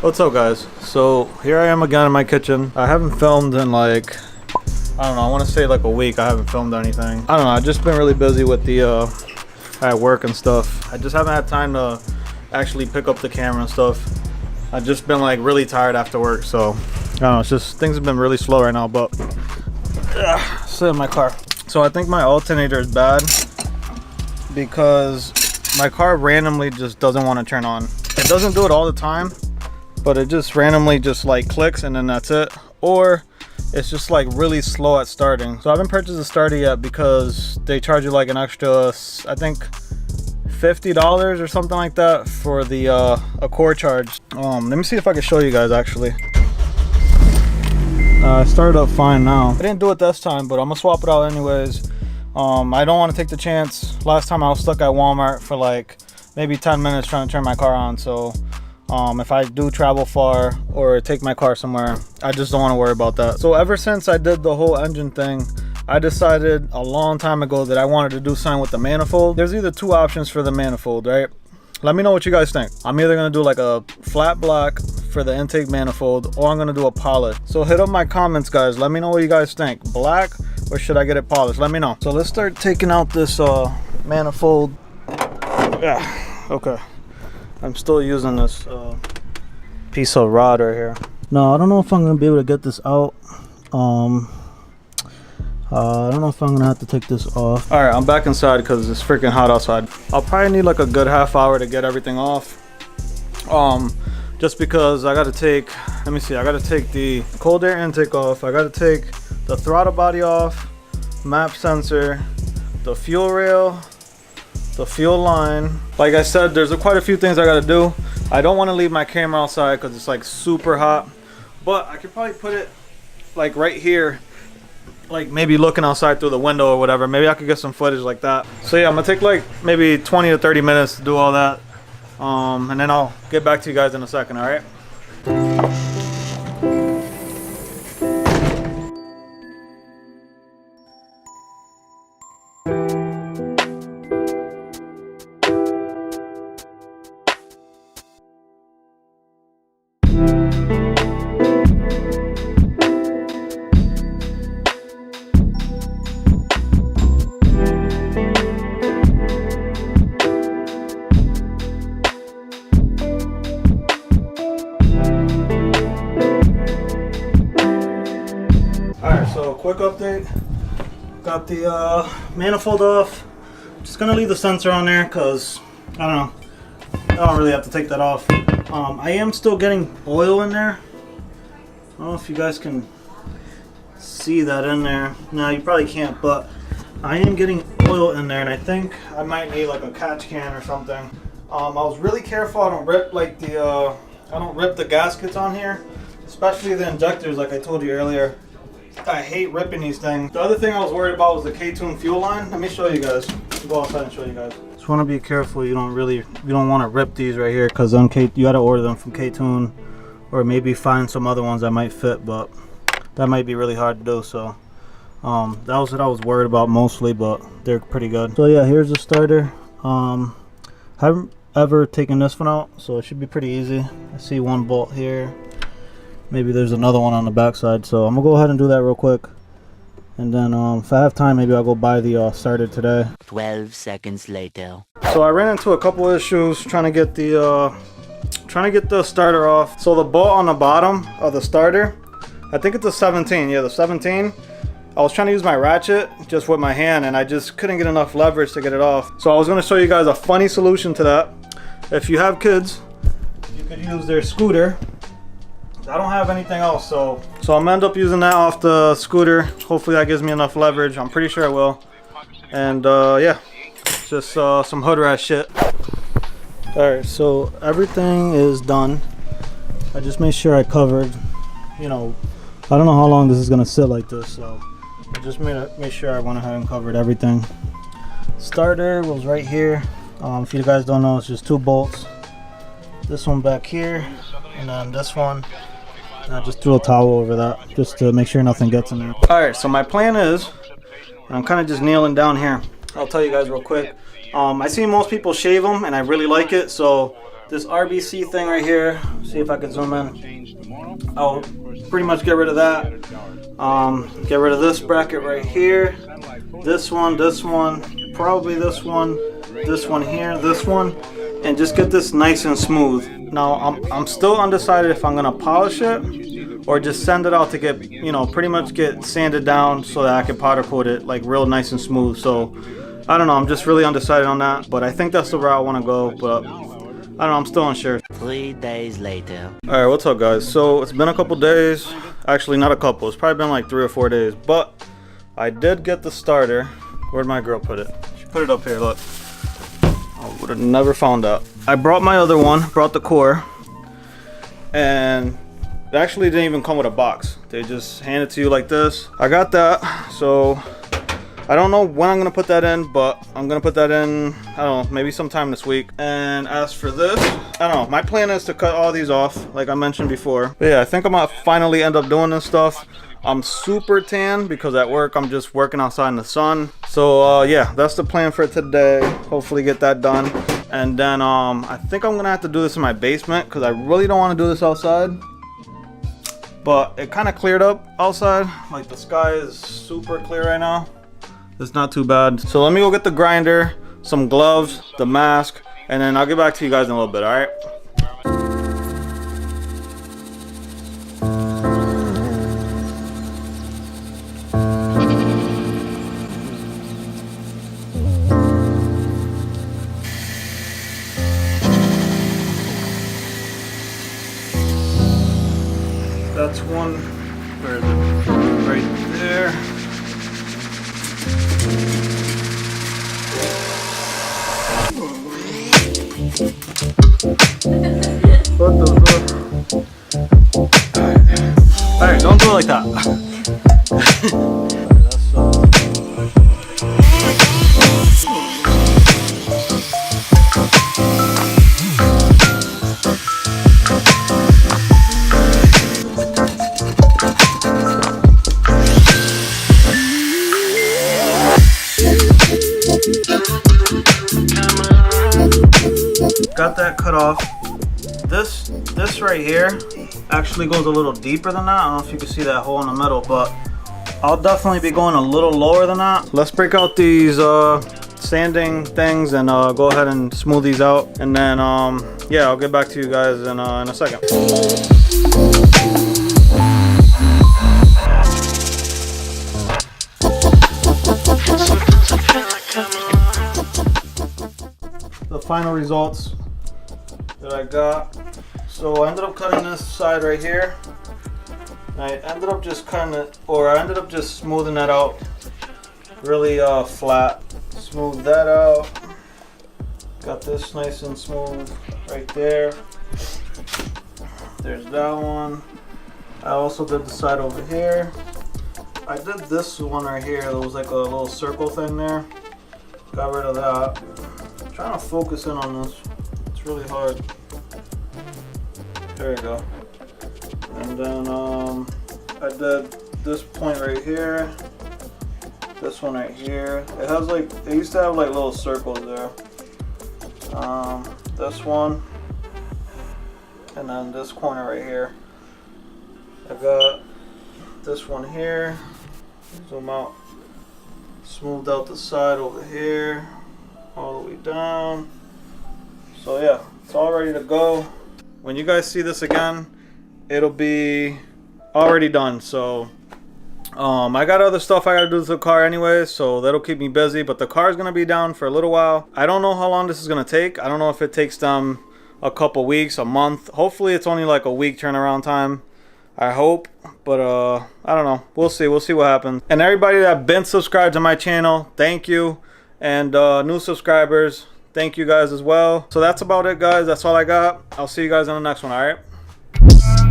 What's up, guys? So here I am again in my kitchen. I haven't filmed in like, I don't know, I want to say like a week. I haven't filmed anything. I don't know, I've just been really busy with the at work and stuff. I just haven't had time to actually pick up the camera and stuff. I've just been like really tired after work, so I don't know, it's just things have been really slow right now. But sit in my car. So I think my alternator is bad because my car randomly just doesn't want to turn on. It doesn't do it all the time, but it just randomly just like clicks and then that's it. Or it's just like really slow at starting. So I haven't purchased a starter yet because they charge you like an extra, I think $50 or something like that for the Acura charge. Let me see if I can show you guys actually. I started up fine now. I didn't do it this time, but I'm gonna swap it out anyways. I don't want to take the chance. Last time I was stuck at Walmart for like maybe 10 minutes trying to turn my car on. So if I do travel far or take my car somewhere, I just don't want to worry about that. So ever since I did the whole engine thing, I decided a long time ago that I wanted to do something with the manifold. There's either two options for the manifold, right? Let me know what you guys think. I'm either gonna do like a flat black for the intake manifold, or I'm gonna do a polish. So hit up my comments, guys. Let me know what you guys think. Black, or should I get it polished? Let me know. So let's start taking out this manifold. Yeah, okay. I'm still using this piece of rod right here. No, I don't know if I'm gonna be able to get this out. I don't know if I'm gonna have to take this off. All right, I'm back inside because it's freaking hot outside. I'll probably need like a good half hour to get everything off. Just because I gotta take, let me see, I gotta take the cold air intake off. I gotta take the throttle body off, map sensor, the fuel rail, the fuel line. Like I said, there's quite a few things I gotta do. I don't want to leave my camera outside because it's like super hot, but I could probably put it like right here, like maybe looking outside through the window or whatever. Maybe I could get some footage like that. So yeah, I'm gonna take like maybe 20 to 30 minutes to do all that, and then I'll get back to you guys in a second. All right. So quick update, got the manifold off. Just gonna leave the sensor on there because I don't know, I don't really have to take that off. I am still getting oil in there. I don't know if you guys can see that in there. No, you probably can't, but I am getting oil in there, and I think I might need like a catch can or something. I was really careful I don't rip like the I don't rip the gaskets on here, especially the injectors like I told you earlier. I hate ripping these things. The other thing I was worried about was the K-Tune fuel line. Let me show you guys. I'll go outside and show you guys. Just want to be careful. You don't want to rip these right here, because then you got to order them from K-Tune, or maybe find some other ones that might fit, but that might be really hard to do. So that was what I was worried about mostly, but they're pretty good. So yeah, here's the starter. Haven't ever taken this one out, so it should be pretty easy. I see one bolt here. Maybe there's another one on the back side, so I'm gonna go ahead and do that real quick, and then if I have time, maybe I'll go buy the starter today. 12 seconds later. So I ran into a couple issues trying to get the starter off. So the bolt on the bottom of the starter, I think it's a 17. Yeah, the 17. I was trying to use my ratchet just with my hand, and I just couldn't get enough leverage to get it off. So I was gonna show you guys a funny solution to that. If you have kids, you could use their scooter. I don't have anything else, so I'm gonna end up using that off the scooter. Hopefully that gives me enough leverage. I'm pretty sure it will. And yeah, just some hood rat shit. Alright, so everything is done. I just made sure I covered, you know, I don't know how long this is gonna sit like this, so I just made sure I went ahead and covered everything. Starter was right here. If you guys don't know, it's just two bolts. This one back here, and then this one. And I just threw a towel over that just to make sure nothing gets in there. Alright, so my plan is, I'm kind of just kneeling down here. I'll tell you guys real quick. I see most people shave them, and I really like it, so this RBC thing right here. See if I can zoom in. I'll pretty much get rid of that. Get rid of this bracket right here. This one, probably this one here, this one, and just get this nice and smooth. Now I'm still undecided if I'm gonna polish it or just send it out to get, you know, pretty much get sanded down so that I can powder coat it like real nice and smooth. So I don't know, I'm just really undecided on that, but I think that's the route I want to go. But I don't know, I'm still unsure. 3 days later. Alright, what's up guys? So it's been a couple days. Actually not a couple, it's probably been like 3 or 4 days, but I did get the starter. Where'd my girl put it? She put it up here, look. I would have never found out. I brought my other one, brought the core, and it actually didn't even come with a box. They just hand it to you like this. I got that, so I don't know when I'm gonna put that in, but I'm gonna put that in, I don't know, maybe sometime this week. And as for this, I don't know, my plan is to cut all these off, like I mentioned before. But yeah, I think I'm gonna finally end up doing this stuff. I'm super tan because at work I'm just working outside in the sun. So yeah, that's the plan for today. Hopefully get that done. And then I think I'm gonna have to do this in my basement because I really don't want to do this outside. But it kind of cleared up outside. Like the sky is super clear right now. It's not too bad. So let me go get the grinder, some gloves, the mask, and then I'll get back to you guys in a little bit, all right? That's one, where is it? Right there. What the fuck? Alright, don't do it like that. Got that cut off. This right here actually goes a little deeper than that. I don't know if you can see that hole in the middle, but I'll definitely be going a little lower than that. Let's break out these sanding things and go ahead and smooth these out, and then yeah, I'll get back to you guys in a second. The final results that I got. So I ended up cutting this side right here. I ended up just just smoothing that out really flat. Smooth that out. Got this nice and smooth right there. There's that one. I also did the side over here. I did this one right here. There was like a little circle thing there. Got rid of that. I'm trying to focus in on this. It's really hard. There you go. And then I did this point right here. This one right here. It has like, it used to have like little circles there. This one. And then this corner right here. I got this one here. Zoom out. Smoothed out the side over here. All the way down. So yeah, it's all ready to go. When you guys see this again, it'll be already done. So I got other stuff I gotta do to the car anyway, so that'll keep me busy, but the car is gonna be down for a little while. I don't know how long this is gonna take. I don't know if it takes them a couple weeks, a month. Hopefully it's only like a week turnaround time, I hope, but I don't know. We'll see what happens. And everybody that been subscribed to my channel, thank you. And new subscribers, thank you guys as well. So that's about it guys, that's all I got. I'll see you guys on the next one, all right?